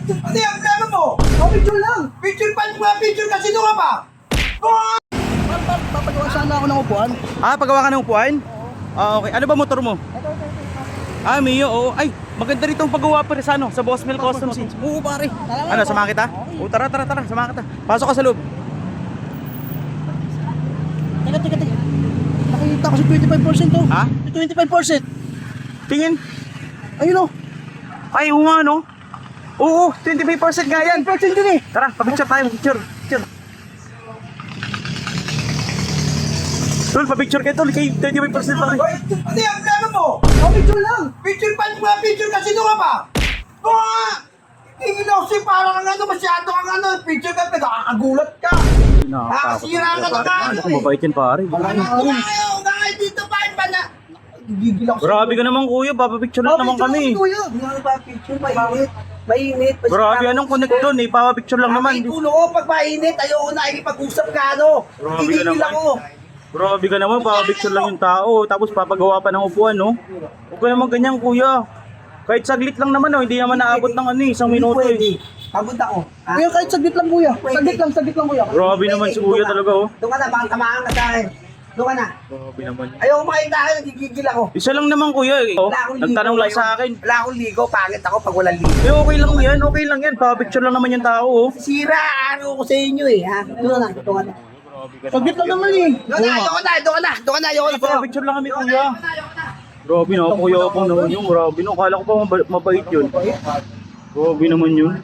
Ano yung problema mo? Picture lang. Picture pa mga picture kasi sino ka ba? Papagawa sana ako ng upuan. Ah, pagawa ka ng upuan? Ah, okay. Ano ba motor mo? Ah, Mio, oo. Ay, maganda rito ang paggawa pa rin sa ano, sa Boss Mill Customs. Oo, pare. Ano, samahan kita? Oo, tara, samahan kita. Pasok ka sa loob. Teka. Nakikita ko si 25% oh. Ha? Si 25%. Tingin. Ayun oh. Ay, oo nga, no? Oo, 25% nga yan. 25% din eh. Tara, picture tayo, picture. Tol, pa-picture kayo, tol. Kay 25% pa rin. Ano yung problema mo? Picture lang. Picture pa mga picture kasi sino ka ba? Tingin ako si parang ano, masyado kang ano, picture ka, nakakagulat ka. Sira ka na ka. Ano kung mabait yan, pare? Bakit dito pa ba na? Gigil ako. Grabe ka naman, kuya. Papapicture lang naman kami. Hindi ba picture? Mainit. Grabe, anong connect doon? Eh, papapicture lang naman. Ay, tulo ko, pag mainit, ayoko na ikipag-usap ka, ano. Grabe ka Gigil naman. ako. Grabe ka naman, papapicture lang yung tao. Tapos papagawa pa ng upuan, no? Huwag ka naman ganyan, kuya. Kahit saglit lang naman, no? Hindi naman naabot ng ano, isang minuto, eh. Pagod ako. Ha? Kuya, kahit saglit lang kuya. Saglit lang kuya. Grabe naman si kuya talaga, oh. Doon ka na, baka tamaan ka sa akin. Doon ka na. Grabe naman. Ayoko makita ka, nagigigil ako. Isa lang naman, kuya, eh. Oh, Wala akong ligo nagtanong lang ngayon. sa akin. Wala akong ligo, pangit ako pag walang ligo. Eh, okay lang yan. Papapicture lang naman yung tao, oh. Sira, ano ko sa inyo eh, ha? Doon ka na. Saglit lang naman eh. Ayoko na, ayoko na. Papapicture lang kami, kuya. Grabe na, kuya akong naman yun. Grabe no, kala ko pa mabait yun. Grabe naman yun.